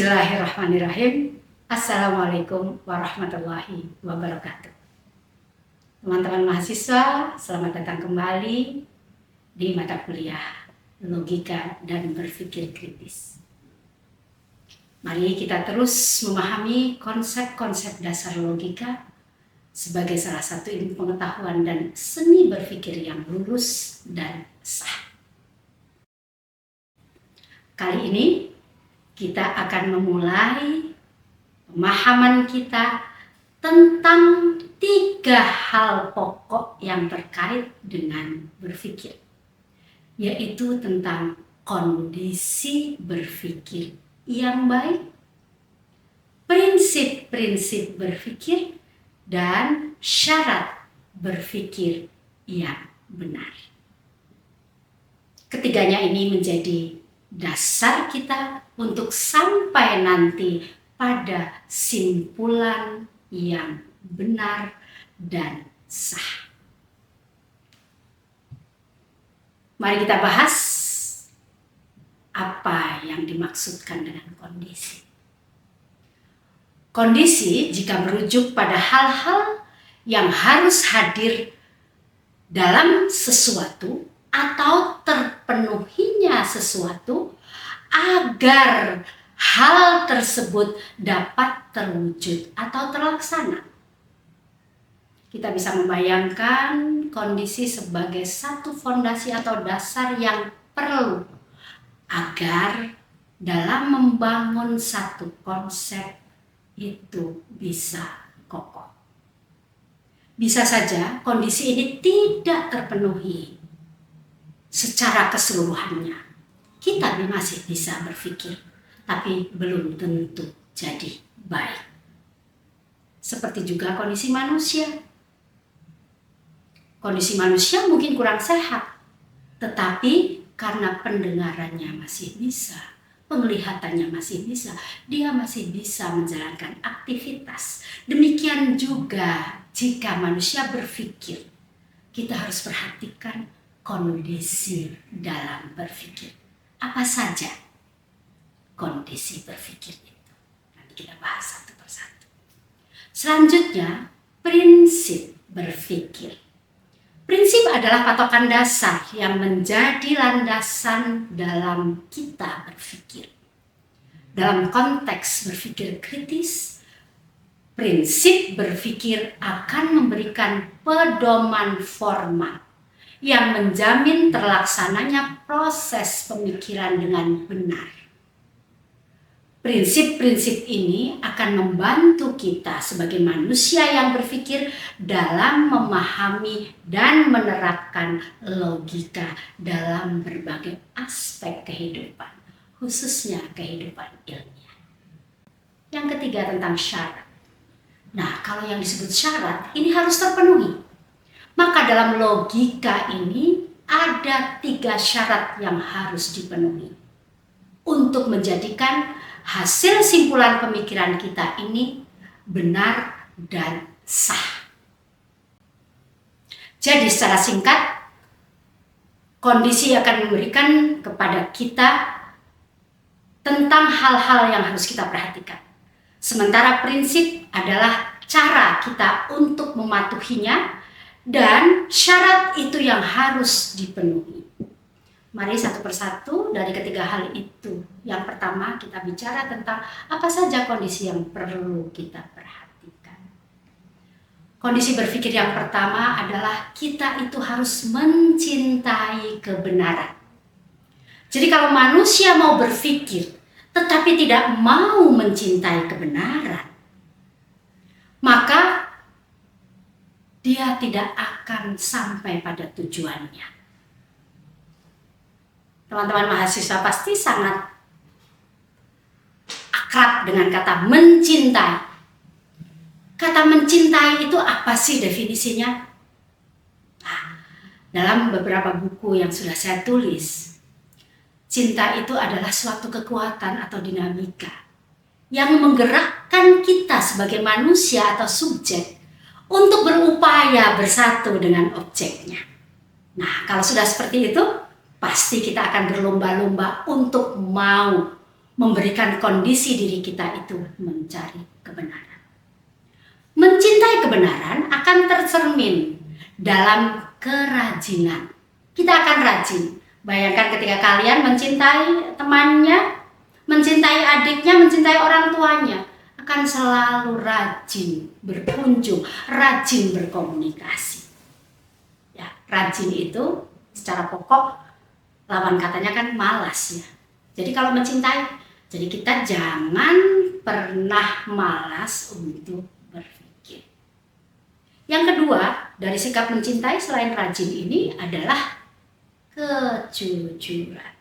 Bismillahirrahmanirrahim. Assalamualaikum warahmatullahi wabarakatuh. Teman-teman mahasiswa, selamat datang kembali di mata kuliah Logika dan Berpikir Kritis. Mari kita terus memahami konsep-konsep dasar logika sebagai salah satu ilmu pengetahuan dan seni berpikir yang lurus dan sah. Kali ini kita akan memulai pemahaman kita tentang 3 hal pokok yang terkait dengan berpikir, yaitu tentang kondisi berpikir yang baik, prinsip-prinsip berpikir, dan syarat berpikir yang benar. Ketiganya ini menjadi dasar kita untuk sampai nanti pada simpulan yang benar dan sah. Mari kita bahas apa yang dimaksudkan dengan kondisi. Kondisi jika merujuk pada hal-hal yang harus hadir dalam sesuatu atau terpenuhinya sesuatu agar hal tersebut dapat terwujud atau terlaksana. Kita bisa membayangkan kondisi sebagai satu fondasi atau dasar yang perlu agar dalam membangun satu konsep itu bisa kokoh. Bisa saja kondisi ini tidak terpenuhi secara keseluruhannya. Kita masih bisa berpikir, tapi belum tentu jadi baik. Seperti juga kondisi manusia. Kondisi manusia mungkin kurang sehat, tetapi karena pendengarannya masih bisa, penglihatannya masih bisa, dia masih bisa menjalankan aktivitas. Demikian juga jika manusia berpikir, kita harus perhatikan kondisi dalam berpikir. Apa saja kondisi berpikir itu? Nanti kita bahas satu persatu. Selanjutnya, prinsip berpikir. Prinsip adalah patokan dasar yang menjadi landasan dalam kita berpikir. Dalam konteks berpikir kritis, prinsip berpikir akan memberikan pedoman formal yang menjamin terlaksananya proses pemikiran dengan benar. Prinsip-prinsip ini akan membantu kita sebagai manusia yang berpikir dalam memahami dan menerapkan logika dalam berbagai aspek kehidupan, khususnya kehidupan ilmiah. Yang ketiga tentang syarat. Nah, kalau yang disebut syarat ini harus terpenuhi. Maka dalam logika ini ada 3 syarat yang harus dipenuhi untuk menjadikan hasil simpulan pemikiran kita ini benar dan sah. Jadi secara singkat, kondisi akan memberikan kepada kita tentang hal-hal yang harus kita perhatikan. Sementara prinsip adalah cara kita untuk mematuhinya, dan syarat itu yang harus dipenuhi. Mari satu persatu dari ketiga hal itu. Yang pertama kita bicara tentang apa saja kondisi yang perlu kita perhatikan. Kondisi berpikir yang pertama adalah kita itu harus mencintai kebenaran. Jadi kalau manusia mau berpikir tetapi tidak mau mencintai kebenaran, maka dia tidak akan sampai pada tujuannya. Teman-teman mahasiswa pasti sangat akrab dengan kata mencintai. Kata mencintai itu apa sih definisinya? Nah, dalam beberapa buku yang sudah saya tulis, cinta itu adalah suatu kekuatan atau dinamika yang menggerakkan kita sebagai manusia atau subjek untuk berupaya bersatu dengan objeknya. Nah, kalau sudah seperti itu, pasti kita akan berlomba-lomba untuk mau memberikan kondisi diri kita itu mencari kebenaran. Mencintai kebenaran akan tercermin dalam kerajinan. Kita akan rajin. Bayangkan ketika kalian mencintai temannya, mencintai adiknya, mencintai orang tuanya, akan selalu rajin berkunjung, rajin berkomunikasi. Ya, rajin itu secara pokok lawan katanya kan malas ya. Jadi kalau mencintai, jadi kita jangan pernah malas untuk berpikir. Yang kedua, dari sikap mencintai selain rajin ini adalah kejujuran.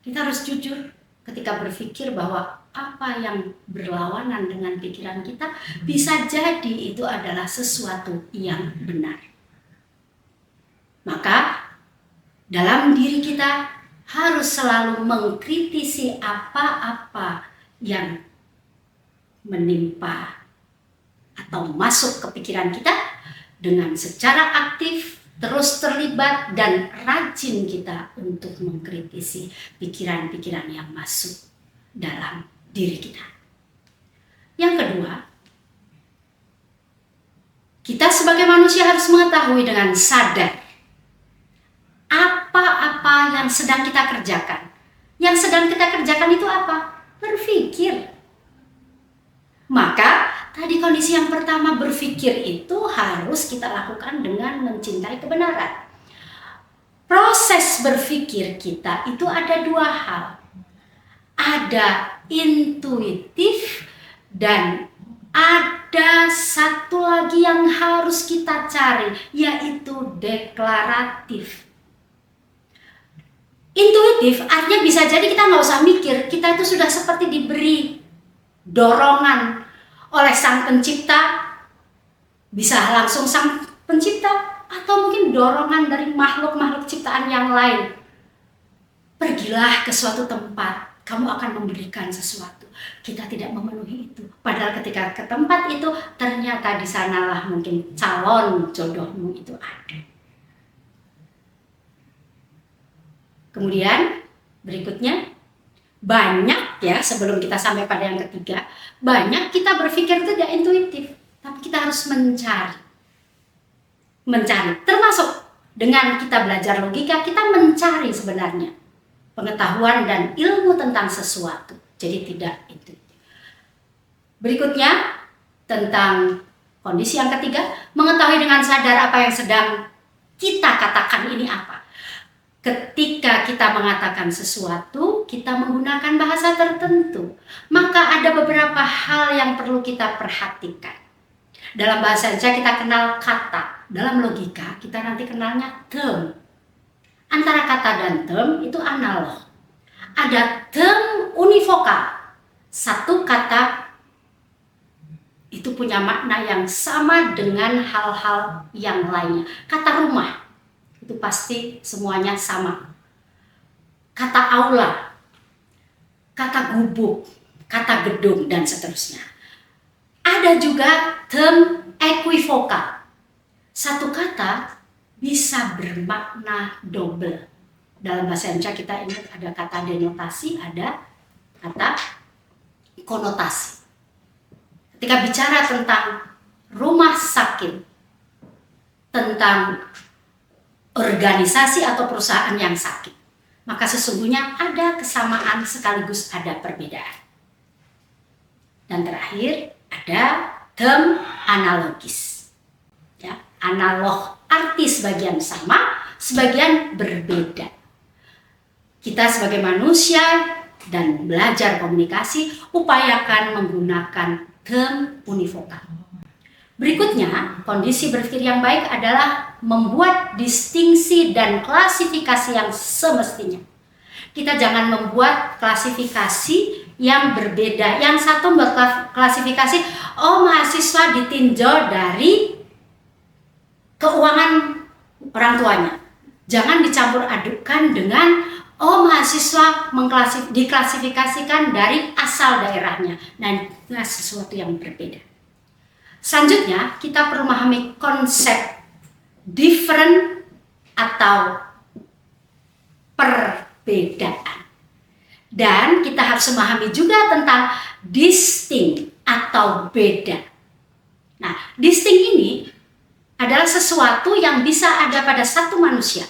Kita harus jujur ketika berpikir bahwa apa yang berlawanan dengan pikiran kita bisa jadi itu adalah sesuatu yang benar. Maka dalam diri kita harus selalu mengkritisi apa-apa yang menimpa atau masuk ke pikiran kita dengan secara aktif, terus terlibat dan rajin kita untuk mengkritisi pikiran-pikiran yang masuk dalam diri kita. Yang kedua, kita sebagai manusia harus mengetahui dengan sadar apa-apa yang sedang kita kerjakan. Yang sedang kita kerjakan itu apa? Berpikir. Maka tadi kondisi yang pertama, berpikir itu harus kita lakukan dengan mencintai kebenaran. Proses berpikir kita itu ada dua hal. Ada intuitif dan ada satu lagi yang harus kita cari, yaitu deklaratif. Intuitif artinya bisa jadi kita nggak usah mikir, kita itu sudah seperti diberi dorongan oleh Sang Pencipta, bisa langsung Sang Pencipta atau mungkin dorongan dari makhluk-makhluk ciptaan yang lain. Pergilah ke suatu tempat, kamu akan memberikan sesuatu. Kita tidak memenuhi itu. Padahal ketika ke tempat itu ternyata di sanalah mungkin calon jodohmu itu ada. Kemudian berikutnya, banyak ya sebelum kita sampai pada yang ketiga, banyak kita berpikir itu tidak intuitif, tapi kita harus mencari. Termasuk dengan kita belajar logika, kita mencari sebenarnya pengetahuan dan ilmu tentang sesuatu. Jadi tidak intuitif. Berikutnya tentang kondisi yang ketiga, mengetahui dengan sadar apa yang sedang kita katakan ini apa. Ketika kita mengatakan sesuatu, kita menggunakan bahasa tertentu, maka ada beberapa hal yang perlu kita perhatikan. Dalam bahasa Indonesia kita kenal kata, dalam logika kita nanti kenalnya term. Antara kata dan term itu analog. Ada term univokal. Satu kata itu punya makna yang sama dengan hal-hal yang lainnya. Kata rumah itu pasti semuanya sama. Kata aula, kata gubuk, kata gedung, dan seterusnya. Ada juga term equivokal. Satu kata bisa bermakna double. Dalam bahasa Indonesia kita ingat ada kata denotasi, ada kata konotasi. Ketika bicara tentang rumah sakit, tentang organisasi atau perusahaan yang sakit, maka sesungguhnya ada kesamaan sekaligus ada perbedaan. Dan terakhir ada term analogis. Ya, analog arti sebagian sama, sebagian berbeda. Kita sebagai manusia dan belajar komunikasi, upayakan menggunakan term univokal. Berikutnya, kondisi berpikir yang baik adalah membuat distingsi dan klasifikasi yang semestinya. Kita jangan membuat klasifikasi yang berbeda. Yang satu membuat klasifikasi, oh mahasiswa ditinjau dari keuangan orang tuanya. Jangan dicampur adukan dengan, oh mahasiswa diklasifikasikan dari asal daerahnya. Nah, itu sesuatu yang berbeda. Selanjutnya, kita perlu memahami konsep different atau perbedaan. Dan kita harus memahami juga tentang distinct atau beda. Nah, distinct ini adalah sesuatu yang bisa ada pada satu manusia.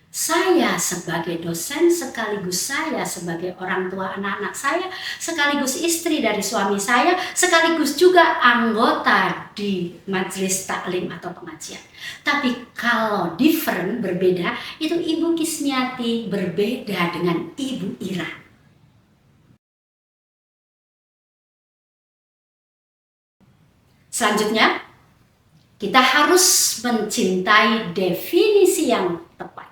Saya sebagai dosen, sekaligus saya sebagai orang tua anak-anak saya, sekaligus istri dari suami saya, sekaligus juga anggota di majelis taklim atau pengajian. Tapi kalau different, berbeda, itu Ibu Kismiati berbeda dengan Ibu Ira. Selanjutnya, kita harus mencintai definisi yang tepat.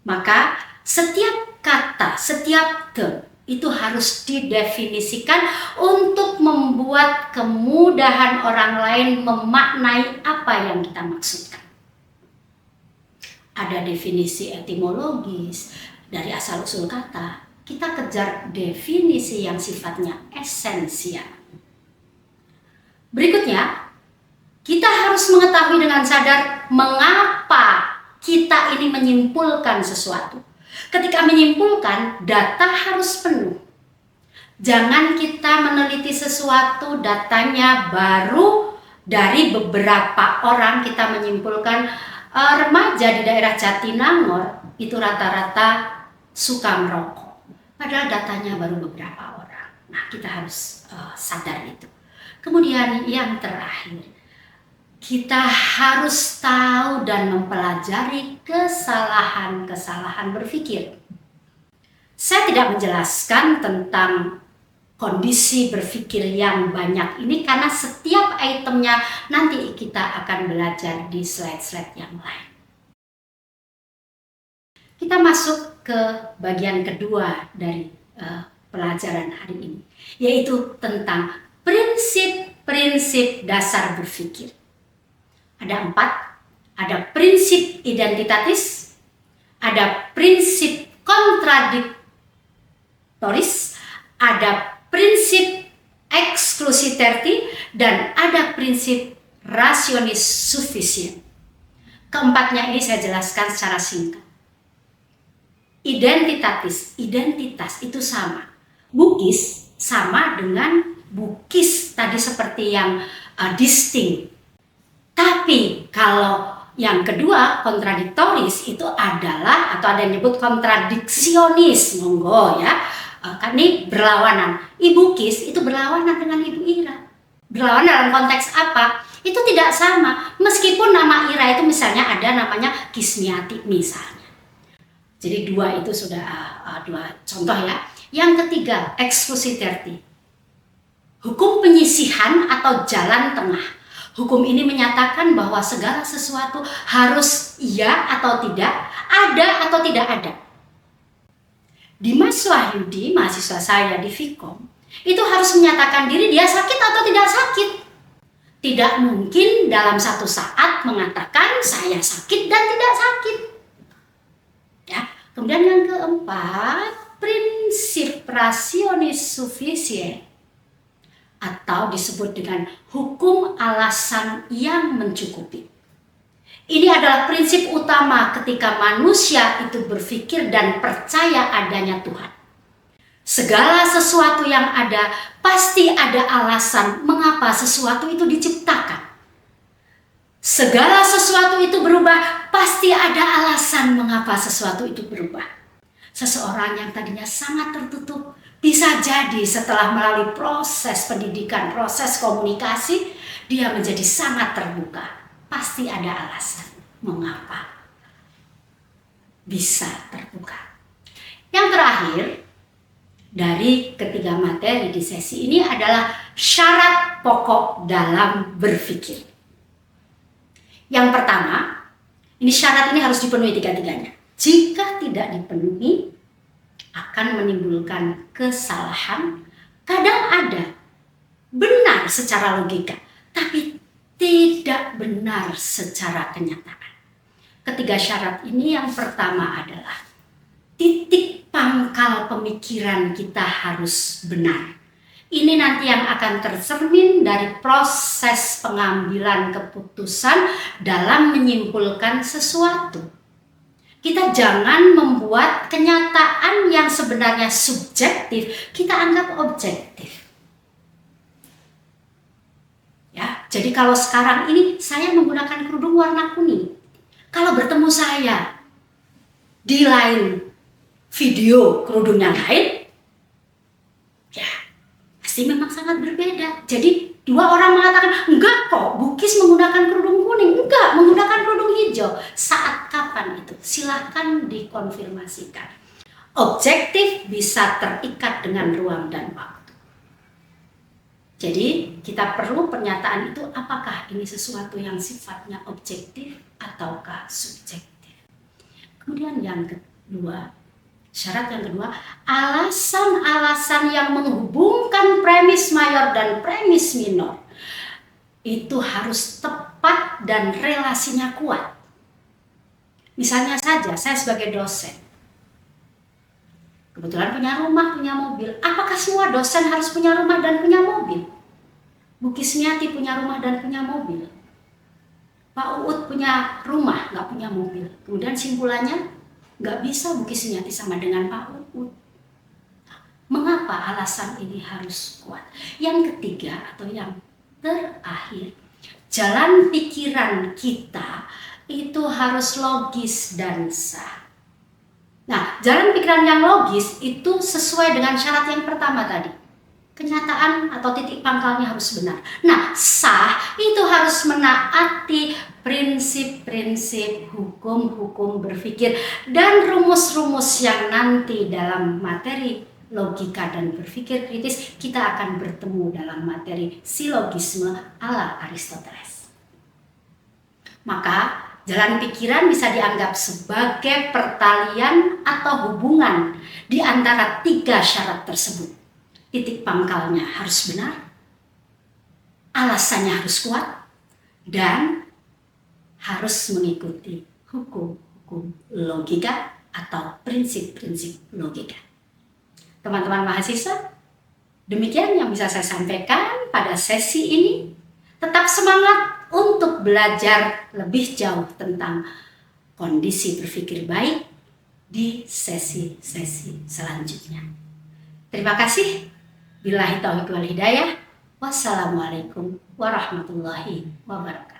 Maka setiap kata, setiap term itu harus didefinisikan untuk membuat kemudahan orang lain memaknai apa yang kita maksudkan. Ada definisi etimologis dari asal-usul kata. Kita kejar definisi yang sifatnya esensial. Berikutnya, kita harus mengetahui dengan sadar mengapa kita ini menyimpulkan sesuatu. Ketika menyimpulkan, data harus penuh. Jangan kita meneliti sesuatu, datanya baru dari beberapa orang kita menyimpulkan remaja di daerah Jatinangor itu rata-rata suka merokok. Padahal datanya baru beberapa orang. Nah, kita harus sadar itu. Kemudian yang terakhir, kita harus tahu dan mempelajari kesalahan-kesalahan berpikir. Saya tidak menjelaskan tentang kondisi berpikir yang banyak ini karena setiap itemnya nanti kita akan belajar di slide-slide yang lain. Kita masuk ke bagian kedua dari pelajaran hari ini, yaitu tentang prinsip-prinsip dasar berpikir. Ada 4, ada prinsip identitatis, ada prinsip kontradiktoris, ada prinsip exclusivity, dan ada prinsip rasionis sufisien. Keempatnya ini saya jelaskan secara singkat. Identitas itu sama. Bukis sama dengan bukis tadi seperti yang distinct. Tapi kalau yang kedua, kontradiktoris itu adalah, atau ada yang nyebut kontradiksionis, monggo ya. Kan ini berlawanan. Ibu Kis itu berlawanan dengan Ibu Ira. Berlawanan dalam konteks apa? Itu tidak sama. Meskipun nama Ira itu misalnya ada namanya Kismiati misalnya. Jadi dua itu sudah dua contoh ya. Yang ketiga, exclusivity. Hukum penyisihan atau jalan tengah. Hukum ini menyatakan bahwa segala sesuatu harus iya atau tidak, ada atau tidak ada. Dimas Wahyudi, mahasiswa saya di Vkom, itu harus menyatakan diri dia sakit atau tidak sakit. Tidak mungkin dalam satu saat mengatakan saya sakit dan tidak sakit. Ya. Kemudian yang keempat, prinsip rasionis sufisien, atau disebut dengan hukum alasan yang mencukupi. Ini adalah prinsip utama ketika manusia itu berpikir dan percaya adanya Tuhan. Segala sesuatu yang ada pasti ada alasan mengapa sesuatu itu diciptakan. Segala sesuatu itu berubah, pasti ada alasan mengapa sesuatu itu berubah. Seseorang yang tadinya sangat tertutup, bisa jadi setelah melalui proses pendidikan, proses komunikasi, dia menjadi sangat terbuka. Pasti ada alasan mengapa bisa terbuka. Yang terakhir, dari ketiga materi di sesi ini adalah syarat pokok dalam berpikir. Yang pertama, ini syarat ini harus dipenuhi tiga-tiganya. Jika tidak dipenuhi, akan menimbulkan kesalahan. Kadang ada benar secara logika, tapi tidak benar secara kenyataan. Ketiga syarat ini, yang pertama adalah titik pangkal pemikiran kita harus benar. Ini nanti yang akan tercermin dari proses pengambilan keputusan dalam menyimpulkan sesuatu. Kita jangan membuat kenyataan yang sebenarnya subjektif, kita anggap objektif. Ya, jadi kalau sekarang ini saya menggunakan kerudung warna kuning. Kalau bertemu saya di lain video kerudungnya lain, ya pasti memang sangat berbeda. Jadi dua orang mengatakan, enggak kok, Bukis menggunakan kerudung kuning, enggak, menggunakan kerudung hijau. Saat kapan itu? Silahkan dikonfirmasikan. Objektif bisa terikat dengan ruang dan waktu. Jadi kita perlu pernyataan itu apakah ini sesuatu yang sifatnya objektif ataukah subjektif. Kemudian yang kedua, syarat yang kedua, alasan-alasan yang menghubungkan premis mayor dan premis minor itu harus tepat dan relasinya kuat. Misalnya saja, saya sebagai dosen, kebetulan punya rumah, punya mobil. Apakah semua dosen harus punya rumah dan punya mobil? Bu Kismiati punya rumah dan punya mobil. Pak Uut punya rumah, nggak punya mobil. Kemudian simpulannya, nggak bisa Bu Kismiati sama dengan Pak Uut. Mengapa alasan ini harus kuat? Yang ketiga atau yang terakhir, jalan pikiran kita itu harus logis dan sah. Nah, jalan pikiran yang logis itu sesuai dengan syarat yang pertama tadi. Kenyataan atau titik pangkalnya harus benar. Nah, sah itu harus menaati prinsip-prinsip hukum-hukum berpikir dan rumus-rumus yang nanti dalam materi logika dan berpikir kritis kita akan bertemu dalam materi silogisme ala Aristoteles. Maka jalan pikiran bisa dianggap sebagai pertalian atau hubungan di antara tiga syarat tersebut. Titik pangkalnya harus benar, alasannya harus kuat, dan harus mengikuti hukum-hukum logika atau prinsip-prinsip logika. Teman-teman mahasiswa, demikian yang bisa saya sampaikan pada sesi ini. Tetap semangat untuk belajar lebih jauh tentang kondisi berpikir baik di sesi-sesi selanjutnya. Terima kasih. Billahi taufiq wal hidayah. Wassalamualaikum warahmatullahi wabarakatuh.